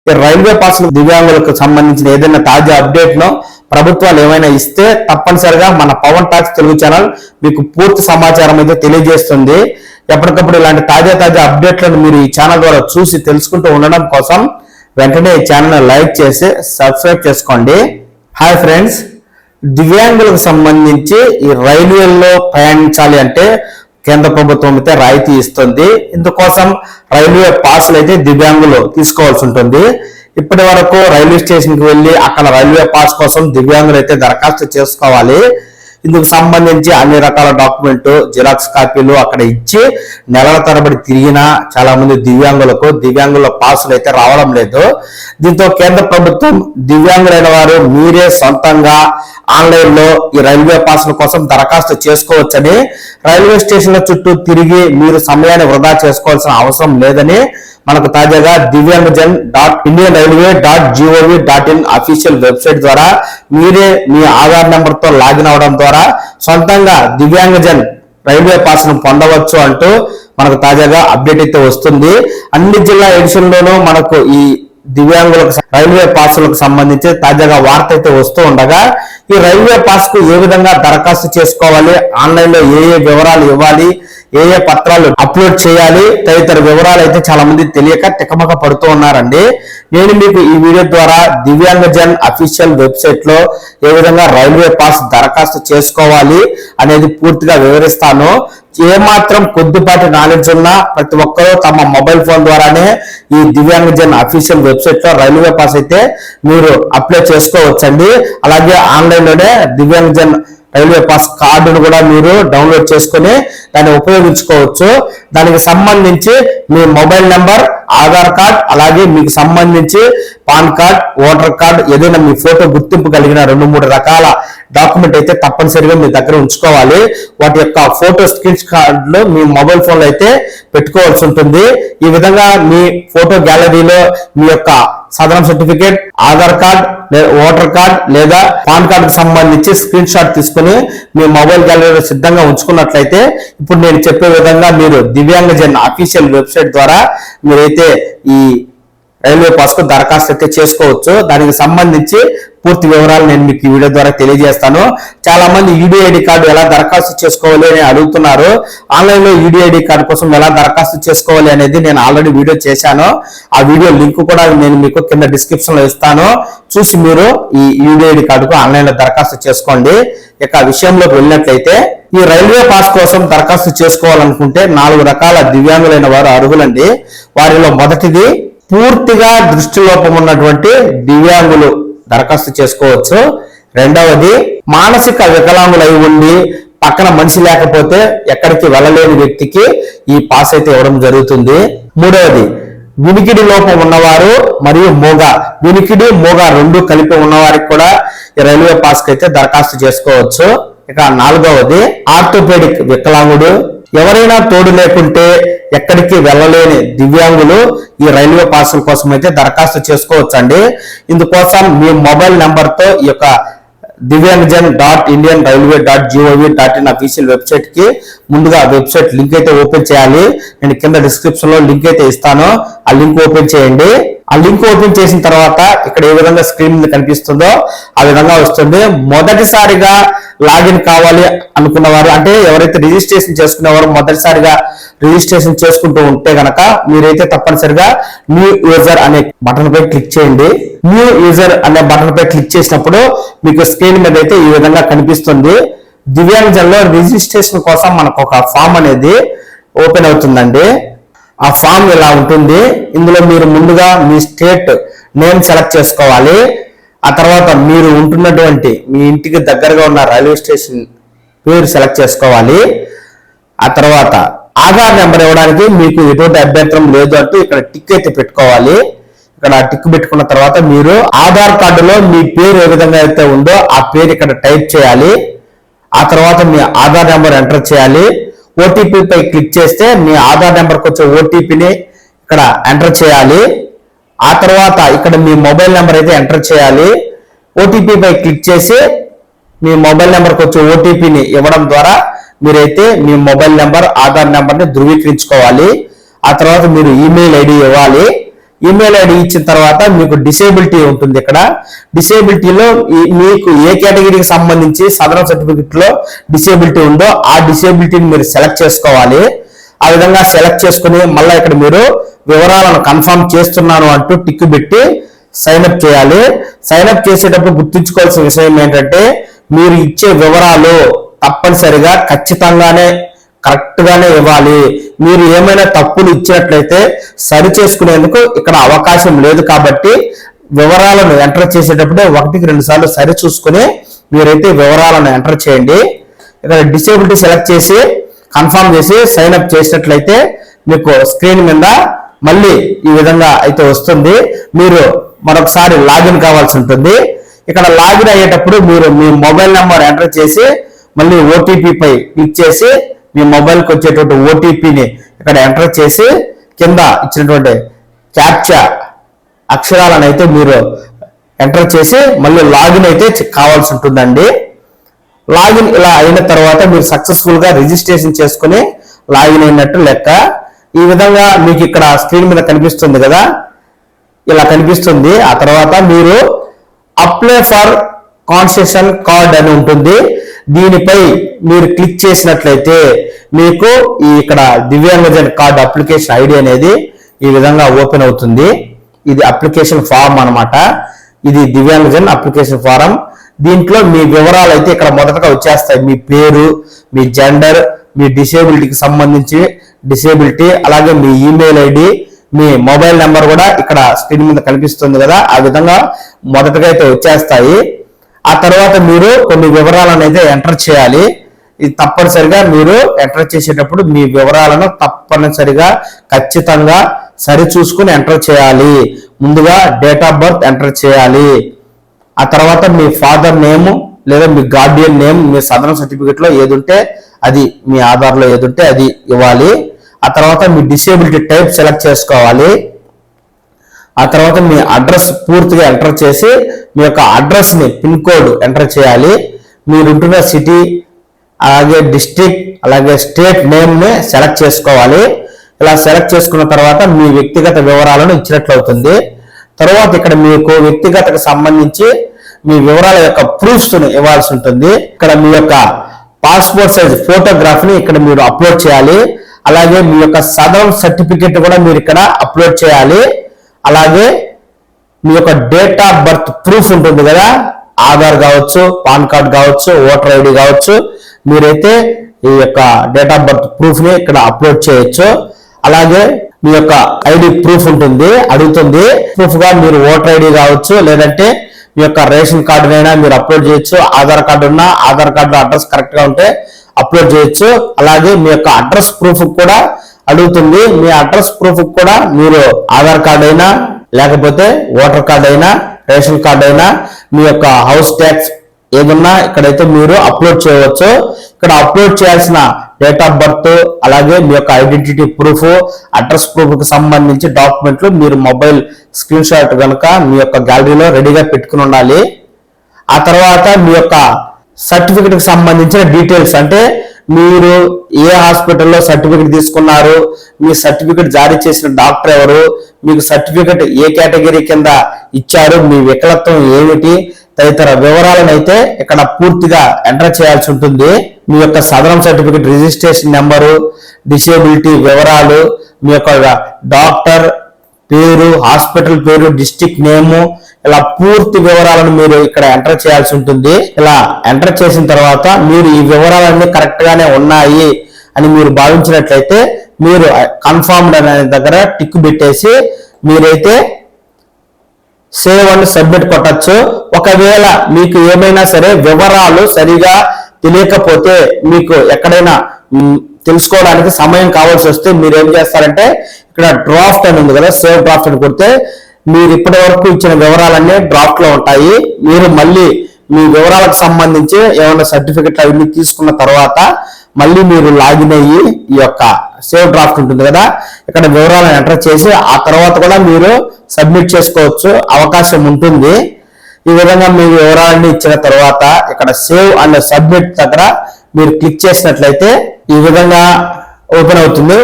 ఈ railway pass దివ్యాంగులకు సంబంధించిన ఏదైనా తాజా అప్డేట్ ను ప్రభుత్వాలు ఏమైనా ఇస్తే తప్పనిసరిగా మన పవన్ టాక్స్ తెలుగు ఛానల్ మీకు పూర్తి సమాచారం అయితే తెలియజేస్తుంది. ఎప్పటికప్పుడు ఇలాంటి తాజా అప్డేట్లను మీరు ఈ ఛానల్ ద్వారా చూసి తెలుసుకుంటూ ఉండడం కోసం వెంటనే ఈ ఛానల్ లైక్ చేసి సబ్స్క్రైబ్ చేసుకోండి. హాయ్ ఫ్రెండ్స్, దివ్యాంగులకు సంబంధించి ఈ రైల్వేల్లో ప్రయాణించాలి అంటే కేంద్ర ప్రభుత్వం అయితే రాయితీ ఇస్తుంది. ఇందుకోసం రైల్వే పాస్లు అయితే దివ్యాంగులు తీసుకోవాల్సి ఉంటుంది. ఇప్పటి వరకు రైల్వే స్టేషన్కి వెళ్ళి అక్కడ రైల్వే పాస్ కోసం దివ్యాంగులు అయితే దరఖాస్తు చేసుకోవాలి. ఇందుకు సంబంధించి అన్ని రకాల డాక్యుమెంట్ జిరాక్స్ కాపీలు అక్కడ ఇచ్చి నెలల తరబడి తిరిగినా చాలా మంది దివ్యాంగుల పాసులు అయితే రావడం లేదు. దీంతో కేంద్ర ప్రభుత్వం దివ్యాంగులైన వారు మీరే సొంతంగా ఆన్లైన్ లో ఈ రైల్వే పాసుల కోసం దరఖాస్తు చేసుకోవచ్చని, రైల్వే స్టేషన్ల చుట్టూ తిరిగి మీరు సమయాన్ని వృధా చేసుకోవాల్సిన అవసరం లేదని మనకు తాజాగా divyangjan.indianrailway.gov.in అఫీషియల్ వెబ్సైట్ ద్వారా మీరే మీ ఆధార్ నెంబర్ తో లాగిన్ అవడం ద్వారా సొంతంగా దివ్యాంగజన్ రైల్వే పాస్ ను పొందవచ్చు అంటూ మనకు తాజాగా అప్డేట్ అయితే వస్తుంది. అన్ని జిల్లా ఎడిషన్ లోనూ మనకు ఈ దివ్యాంగులకు రైల్వే పాసులకు సంబంధించి తాజాగా వార్త అయితే వస్తూ ఉండగా, ఈ రైల్వే పాస్ కు ఏ విధంగా దరఖాస్తు చేసుకోవాలి, ఆన్లైన్ లో ఏ వివరాలు ఇవ్వాలి, ఏ పత్రాలు అప్లోడ్ చేయాలి తదితర వివరాలు అయితే చాలా మంది తెలియక తికమక పడుతూ ఉన్నారండి. నేను మీకు ఈ వీడియో ద్వారా దివ్యాంగజన్ అఫీషియల్ వెబ్సైట్ లో ఏ విధంగా రైల్వే పాస్ దరఖాస్తు చేసుకోవాలి అనేది పూర్తిగా వివరిస్తాను. ఏమాత్రం కొద్దిపాటి నాలెడ్జ్ ఉన్నా ప్రతి ఒక్కరూ తమ మొబైల్ ఫోన్ ద్వారానే ఈ దివ్యాంగజన్ అఫీషియల్ వెబ్సైట్ లో రైల్వే పాస్ అయితే మీరు అప్లై చేసుకోవచ్చండి. అలాగే ఆన్లైన్ లోనే దివ్యాంగజన్ రైల్వే పాస్ కార్డును కూడా మీరు డౌన్లోడ్ చేసుకుని దాన్ని ఉపయోగించుకోవచ్చు. దానికి సంబంధించి మీ మొబైల్ నెంబర్, ఆధార్ కార్డ్, అలాగే మీకు సంబంధించి పాన్ కార్డ్, ఓటర్ కార్డ్, ఏదైనా మీ ఫోటో గుర్తింపు కలిగిన 2-3 రకాల డాక్యుమెంట్ అయితే తప్పనిసరిగా మీ దగ్గర ఉంచుకోవాలి. వాటి యొక్క ఫోటో స్క్రీన్ షాట్లు మీ మొబైల్ ఫోన్ లో అయితే పెట్టుకోవాల్సి ఉంటుంది. ఈ విధంగా మీ ఫోటో గ్యాలరీలో మీ యొక్క సాధారణ certificate, Aadhaar card, voter card లేదా పాన్ కార్డ్ కు సంబంధించి స్క్రీన్ షాట్ తీసుకుని మీ మొబైల్ గ్యాలరీలో సిద్ధంగా ఉంచుకున్నట్లయితే ఇప్పుడు నేను చెప్పే విధంగా మీరు దివ్యాంగజన్ అఫీషియల్ వెబ్సైట్ ద్వారా మీరైతే ఈ రైల్వే పాస్ కు దరఖాస్తు అయితే చేసుకోవచ్చు. దానికి సంబంధించి పూర్తి వివరాలు నేను మీకు ఈ వీడియో ద్వారా తెలియజేస్తాను. చాలా మంది యూడిఐడి కార్డు ఎలా దరఖాస్తు చేసుకోవాలి అని అడుగుతున్నారు. ఆన్లైన్ లో యూడిఐడి కార్డు కోసం ఎలా దరఖాస్తు చేసుకోవాలి అనేది నేను ఆల్రెడీ వీడియో చేశాను. ఆ వీడియో లింక్ కూడా నేను మీకు కింద డిస్క్రిప్షన్ లో ఇస్తాను. చూసి మీరు ఈ యూడిఐడి కార్డుకు ఆన్లైన్ లో దరఖాస్తు చేసుకోండి. ఇక విషయంలోకి వెళ్ళినట్లయితే ఈ రైల్వే పాస్ కోసం దరఖాస్తు చేసుకోవాలనుకుంటే 4 రకాల దివ్యాంగులైన వారు అర్హులండి. వారిలో మొదటిది పూర్తిగా దృష్టిలోపం ఉన్నటువంటి దివ్యాంగులు దరఖాస్తు చేసుకోవచ్చు. రెండవది మానసిక వికలాంగులై ఉండి పక్కన మనిషి లేకపోతే ఎక్కడికి వెళ్ళలేని వ్యక్తికి ఈ పాస్ అయితే ఇవ్వడం జరుగుతుంది. మూడవది వినికిడి లోపం ఉన్నవారు మరియు వినికిడి మూగ 2 కలిపి ఉన్నవారికి కూడా ఈ రైల్వే పాస్ కి అయితే దరఖాస్తు చేసుకోవచ్చు. ఇక 4వది ఆర్థోపెడిక్ వికలాంగుడు, ఎవరైనా తోడు లేకుంటే ఎక్కడికి వెళ్ళలేని దివ్యాంగులు ఈ రైల్వే పాసుల కోసం అయితే దరఖాస్తు చేసుకోవచ్చండి. ఇందుకోసం మీ మొబైల్ నెంబర్ తో ఈ యొక్క divyangjan.indianrailway.gov.in అఫీషియల్ వెబ్సైట్ కి ముందుగా వెబ్సైట్ లింక్ అయితే ఓపెన్ చేయాలి. నేను కింద డిస్క్రిప్షన్ లో లింక్ అయితే ఇస్తాను. ఆ లింక్ ఓపెన్ చేయండి. ఆ లింక్ ఓపెన్ చేసిన తర్వాత ఇక్కడ ఏ విధంగా స్క్రీన్ మీద కనిపిస్తుందో ఆ విధంగా వస్తుంది. మొదటిసారిగా లాగిన్ కావాలి అనుకున్న వారు, అంటే ఎవరైతే రిజిస్ట్రేషన్ చేసుకునేవారు మొదటిసారిగా రిజిస్ట్రేషన్ చేసుకుంటూ ఉంటే గనక మీరైతే తప్పనిసరిగా న్యూ యూజర్ అనే బటన్ పై క్లిక్ చేయండి. న్యూ యూజర్ అనే బటన్ పై క్లిక్ చేసినప్పుడు మీకు స్క్రీన్ మీద అయితే ఈ విధంగా కనిపిస్తుంది. దివ్యాంగజన్ లో రిజిస్ట్రేషన్ కోసం మనకు ఒక ఫామ్ అనేది ఓపెన్ అవుతుందండి. ఆ ఫామ్ ఇలా ఉంటుంది. ఇందులో మీరు ముందుగా మీ స్టేట్ నేమ్ సెలెక్ట్ చేసుకోవాలి. ఆ తర్వాత మీరు ఉంటున్నటువంటి మీ ఇంటికి దగ్గరగా ఉన్న రైల్వే స్టేషన్ పేరు సెలెక్ట్ చేసుకోవాలి. ఆ తర్వాత ఆధార్ నెంబర్ ఇవ్వడానికి మీకు ఎటువంటి అభ్యంతరం లేదు అంటూ ఇక్కడ టిక్ అయితే పెట్టుకోవాలి. ఇక్కడ టిక్ పెట్టుకున్న తర్వాత మీరు ఆధార్ కార్డులో మీ పేరు ఏ విధంగా అయితే ఉందో ఆ పేరు ఇక్కడ టైప్ చేయాలి. ఆ తర్వాత మీ ఆధార్ నెంబర్ ఎంటర్ చేయాలి. ఓటీపీ పై క్లిక్ చేస్తే మీ ఆధార్ నెంబర్కి వచ్చే ఓటీపీని ఇక్కడ ఎంటర్ చేయాలి. ఆ తర్వాత ఇక్కడ మీ మొబైల్ నెంబర్ అయితే ఎంటర్ చేయాలి. ఓటీపీ పై క్లిక్ చేసి మీ మొబైల్ నెంబర్కి వచ్చే ఓటీపీని ఇవ్వడం ద్వారా మీరైతే మీ మొబైల్ నెంబర్, ఆధార్ నెంబర్ని ధృవీకరించుకోవాలి. ఆ తర్వాత మీరు ఈమెయిల్ ఐడి ఇవ్వాలి. ఈమెయిల్ ఐడి ఇచ్చిన తర్వాత మీకు డిసేబిలిటీ ఉంటుంది. ఇక్కడ డిసేబిలిటీలో మీకు ఏ కేటగిరీకి సంబంధించి సదరన్ సర్టిఫికెట్ లో డిసేబిలిటీ ఉందో ఆ డిసేబిలిటీని మీరు సెలెక్ట్ చేసుకోవాలి. ఆ విధంగా సెలెక్ట్ చేసుకుని మళ్ళీ ఇక్కడ మీరు వివరాలను కన్ఫర్మ్ చేస్తున్నాను అంటూ టిక్ పెట్టి సైన్ అప్ చేయాలి. సైన్ అప్ చేసేటప్పుడు గుర్తుంచుకోవాల్సిన విషయం ఏంటంటే మీరు ఇచ్చే వివరాలు తప్పనిసరిగా ఖచ్చితంగానే కరెక్ట్ గానే ఇవ్వాలి. మీరు ఏమైనా తప్పులు ఇచ్చినట్లయితే సరి చేసుకునేందుకు ఇక్కడ అవకాశం లేదు. కాబట్టి వివరాలను ఎంటర్ చేసేటప్పుడే 1-2 సార్లు సరి చూసుకుని మీరైతే వివరాలను ఎంటర్ చేయండి. ఇక్కడ డిసేబిలిటీ సెలెక్ట్ చేసి కన్ఫర్మ్ చేసి సైన్ అప్ చేసినట్లయితే మీకు స్క్రీన్ మీద మళ్ళీ ఈ విధంగా అయితే వస్తుంది. మీరు మరొకసారి లాగిన్ కావాల్సి ఉంటుంది. ఇక్కడ లాగిన్ అయ్యేటప్పుడు మీరు మీ మొబైల్ నెంబర్ ఎంటర్ చేసి మళ్ళీ ఓటీపీ పై క్లిక్ చేసి మీ మొబైల్కి వచ్చేటువంటి ఓటీపీని ఇక్కడ ఎంటర్ చేసి కింద ఇచ్చినటువంటి క్యాప్చా అక్షరాలను అయితే మీరు ఎంటర్ చేసి మళ్ళీ లాగిన్ అయితే కావాల్సి ఉంటుందండి. లాగిన్ ఇలా అయిన తర్వాత మీరు సక్సెస్ఫుల్ గా రిజిస్ట్రేషన్ చేసుకుని లాగిన్ అయినట్టు లెక్క. ఈ విధంగా మీకు ఇక్కడ స్క్రీన్ మీద కనిపిస్తుంది కదా, ఇలా కనిపిస్తుంది. ఆ తర్వాత మీరు అప్లై ఫర్ కాన్సెషన్ కార్డ్ అని ఉంటుంది. దీనిపై మీరు క్లిక్ చేసినట్లయితే మీకు ఇక్కడ దివ్యాంగజన్ కార్డ్ అప్లికేషన్ ఐడి అనేది ఈ విధంగా ఓపెన్ అవుతుంది. ఇది అప్లికేషన్ ఫారం అన్నమాట. ఇది దివ్యాంగజన్ అప్లికేషన్ ఫారం. దీంట్లో మీ వివరాలు అయితే ఇక్కడ మొదటగా వచ్చేస్తాయి. మీ పేరు, మీ జెండర్, మీ డిసేబిలిటీకి సంబంధించి డిసేబిలిటీ, అలాగే మీ ఈమెయిల్ ఐడి, మీ మొబైల్ నెంబర్ కూడా ఇక్కడ స్క్రీన్ మీద కనిపిస్తుంది కదా, ఆ విధంగా మొదటగా అయితే వచ్చేస్తాయి. ఆ తర్వాత మీరు కొన్ని వివరాలను అయితే ఎంటర్ చేయాలి. ఇది తప్పనిసరిగా మీరు ఎంటర్ చేసేటప్పుడు మీ వివరాలను తప్పనిసరిగా ఖచ్చితంగా సరి చూసుకుని ఎంటర్ చేయాలి. ముందుగా డేట్ ఆఫ్ బర్త్ ఎంటర్ చేయాలి. ఆ తర్వాత మీ ఫాదర్ నేమ్ లేదా మీ గార్డియన్ నేమ్ మీ సదరన్ సర్టిఫికెట్ లో ఏది ఉంటే అది, మీ ఆధార్ లో ఏది ఉంటే అది ఇవ్వాలి. ఆ తర్వాత మీ డిసేబిలిటీ టైప్ సెలెక్ట్ చేసుకోవాలి. ఆ తర్వాత మీ అడ్రస్ పూర్తిగా ఎంటర్ చేసి మీ యొక్క అడ్రస్ ని పిన్ కోడ్ ఎంటర్ చేయాలి. మీరుంటున్న సిటీ, అలాగే డిస్ట్రిక్ట్, అలాగే స్టేట్ నేమ్ ని సెలెక్ట్ చేసుకోవాలి. ఇలా సెలెక్ట్ చేసుకున్న తర్వాత మీ వ్యక్తిగత వివరాలను ఇచ్చినట్లు అవుతుంది. తర్వాత ఇక్కడ మీకు వ్యక్తిగతకు సంబంధించి మీ వివరాల యొక్క ప్రూఫ్స్ ని ఇవ్వాల్సి ఉంటుంది. ఇక్కడ మీ యొక్క పాస్పోర్ట్ సైజ్ ఫోటోగ్రాఫ్ ని ఇక్కడ మీరు అప్లోడ్ చేయాలి. అలాగే మీ యొక్క సదరన్ సర్టిఫికెట్ కూడా మీరు ఇక్కడ అప్లోడ్ చేయాలి. అలాగే మీ యొక్క డేట్ ఆఫ్ బర్త్ ప్రూఫ్ ఉంటుంది కదా, ఆధార్ కావచ్చు, పాన్ కార్డ్ కావచ్చు, ఓటర్ ఐడి కావచ్చు, మీరైతే ఈ యొక్క డేట్ ఆఫ్ బర్త్ ప్రూఫ్ ని ఇక్కడ అప్లోడ్ చేయొచ్చు. అలాగే మీ యొక్క ఐడి ప్రూఫ్ ఉంటుంది, అడుగుతుంది. ప్రూఫ్ గా మీరు ఓటర్ ఐడి కావచ్చు, లేదంటే మీ యొక్క రేషన్ కార్డునైనా మీరు అప్లోడ్ చేయొచ్చు. ఆధార్ కార్డు ఉన్నా ఆధార్ కార్డు అడ్రస్ కరెక్ట్ గా ఉంటే అప్లోడ్ చేయొచ్చు. అలాగే మీ యొక్క అడ్రస్ ప్రూఫ్ కూడా అడుగుతుంది. మీ అడ్రస్ ప్రూఫ్ కూడా మీరు ఆధార్ కార్డు అయినా, లేకపోతే ఓటర్ కార్డు అయినా, రేషన్ కార్డు అయినా, మీ యొక్క హౌస్ ట్యాక్స్ ఏదన్నా ఇక్కడైతే మీరు అప్లోడ్ చేయవచ్చు. ఇక్కడ అప్లోడ్ చేయాల్సిన డేట్ ఆఫ్ బర్త్, అలాగే మీ యొక్క ఐడెంటిటీ ప్రూఫ్, అడ్రస్ ప్రూఫ్ కి సంబంధించి డాక్యుమెంట్లు మీరు మొబైల్ స్క్రీన్ షాట్ కనుక మీ యొక్క గ్యాలరీలో రెడీగా పెట్టుకుని ఉండాలి. ఆ తర్వాత మీ యొక్క సర్టిఫికెట్ కి సంబంధించిన డీటెయిల్స్, అంటే మీరు ఏ హాస్పిటల్లో సర్టిఫికెట్ తీసుకున్నారు, మీ సర్టిఫికెట్ జారీ చేసిన డాక్టర్ ఎవరు, మీకు సర్టిఫికెట్ ఏ కేటగిరీ కింద ఇచ్చారు, మీ వికలత్వం ఏమిటి, తదితర వివరాలను అయితే ఇక్కడ పూర్తిగా ఎంటర్ చేయాల్సి ఉంటుంది. మీ యొక్క southern certificate registration number, disability వివరాలు, మీ యొక్క డాక్టర్ పేరు, హాస్పిటల్ పేరు, డిస్ట్రిక్ట్ నేము, ఇలా పూర్తి వివరాలను మీరు ఇక్కడ ఎంటర్ చేయాల్సి ఉంటుంది. ఇలా ఎంటర్ చేసిన తర్వాత మీరు ఈ వివరాలన్నీ కరెక్ట్ గానే ఉన్నాయి అని మీరు భావించినట్లయితే మీరు కన్ఫర్మ్డ్ అనే దగ్గర టిక్ పెట్టేసి మీరైతే సేవ్ అండ్ సబ్మిట్ కొట్టచ్చు. ఒకవేళ మీకు ఏమైనా సరే వివరాలు సరిగా తెలియకపోతే, మీకు ఎక్కడైనా తెలుసుకోవడానికి సమయం కావాల్సి వస్తే మీరు ఏం చేస్తారంటే ఇక్కడ డ్రాఫ్ట్ అని ఉంది కదా, సేవ్ డ్రాఫ్ట్ అని కొడితే మీరు ఇప్పటి వరకు ఇచ్చిన వివరాలన్నీ డ్రాఫ్ట్ లో ఉంటాయి. మీరు మళ్ళీ మీ వివరాలకు సంబంధించి ఏమైనా సర్టిఫికెట్లు అవన్నీ తీసుకున్న తర్వాత మళ్ళీ మీరు లాగిన్ అయ్యి ఈ యొక్క సేవ్ డ్రాఫ్ట్ ఉంటుంది కదా, ఇక్కడ వివరాలను ఎంటర్ చేసి ఆ తర్వాత కూడా మీరు సబ్మిట్ చేసుకోవచ్చు, అవకాశం ఉంటుంది. ఈ విధంగా మీ వివరాలన్నీ ఇచ్చిన తర్వాత ఇక్కడ సేవ్ అండ్ సబ్మిట్ దగ్గర మీరు క్లిక్ చేసినట్లయితే ఈ విధంగా ఓపెన్ అవుతుంది.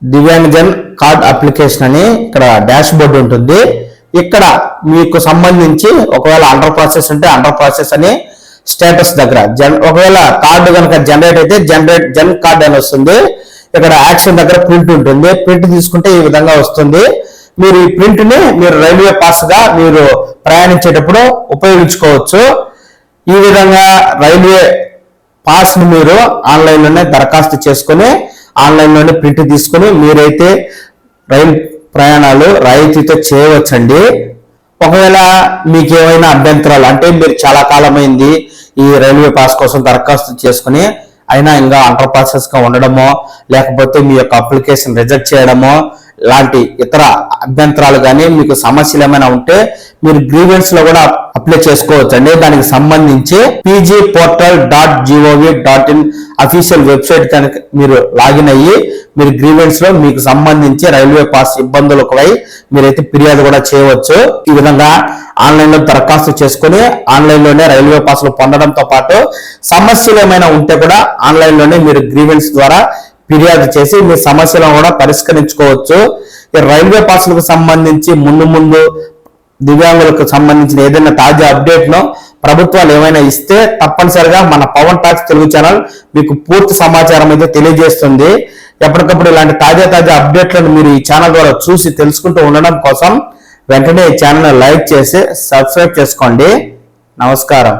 దివ్యాంగజన్ కార్డ్ అప్లికేషన్ అని ఇక్కడ డాష్ బోర్డు ఉంటుంది. ఇక్కడ మీకు సంబంధించి ఒకవేళ అండర్ ప్రాసెస్ ఉంటే అండర్ ప్రాసెస్ అని స్టేటస్ దగ్గర ఒకవేళ కార్డు కనుక జనరేట్ అయితే జన్ కార్డ్ అని వస్తుంది. ఇక్కడ యాక్షన్ దగ్గర ప్రింట్ ఉంటుంది. ప్రింట్ తీసుకుంటే ఈ విధంగా వస్తుంది. మీరు ఈ ప్రింట్ ని మీరు రైల్వే పాస్ గా మీరు ప్రయాణించేటప్పుడు ఉపయోగించుకోవచ్చు. ఈ విధంగా రైల్వే పాస్ ని మీరు ఆన్లైన్ లోనే దరఖాస్తు చేసుకుని ఆన్లైన్ లోనే ప్రింట్ తీసుకుని మీరైతే రైలు ప్రయాణాలు రాయితీతో చేయవచ్చండి. ఒకవేళ మీకు ఏమైనా అభ్యంతరాలు అంటే మీరు చాలా కాలమైంది ఈ రైల్వే పాస్ కోసం దరఖాస్తు చేసుకుని అయినా ఇంకా అండర్ ప్రాసెస్ గా ఉండడమో లేకపోతే మీ యొక్క అప్లికేషన్ రిజెక్ట్ చేయడమో లాంటి ఇతర అభ్యంతరాలు కానీ మీకు సమస్యలు ఏమైనా ఉంటే మీరు గ్రీవెన్స్ లో కూడా అప్లై చేసుకోవచ్చు అండి. దానికి సంబంధించి pgportal.gov.in అఫీషియల్ వెబ్సైట్ కనుక మీరు లాగిన్ అయ్యి మీరు గ్రీవెన్స్ లో మీకు సంబంధించి రైల్వే పాస్ ఇబ్బందులపై మీరైతే ఫిర్యాదు కూడా చేయవచ్చు. ఈ విధంగా ఆన్లైన్ లో దరఖాస్తు చేసుకుని ఆన్లైన్ లోనే రైల్వే పాస్లు పొందడంతో పాటు సమస్యలు ఏమైనా ఉంటే కూడా ఆన్లైన్ లోనే మీరు గ్రీవెన్స్ ద్వారా ఫిర్యాదు చేసి మీ సమస్యలను కూడా పరిష్కరించుకోవచ్చు. ఈ రైల్వే పాస్లకు సంబంధించి ముందు దివ్యాంగులకు సంబంధించిన ఏదైనా తాజా అప్డేట్ ను ప్రభుత్వాలు ఏమైనా ఇస్తే తప్పనిసరిగా మన పవన్ టాక్స్ తెలుగు ఛానల్ మీకు పూర్తి సమాచారం అయితే తెలియజేస్తుంది. ఎప్పటికప్పుడు ఇలాంటి తాజా అప్డేట్లను మీరు ఈ ఛానల్ ద్వారా చూసి తెలుసుకుంటూ ఉండడం కోసం వెంటనే ఈ ఛానల్ లైక్ చేసి సబ్స్క్రైబ్ చేసుకోండి. నమస్కారం.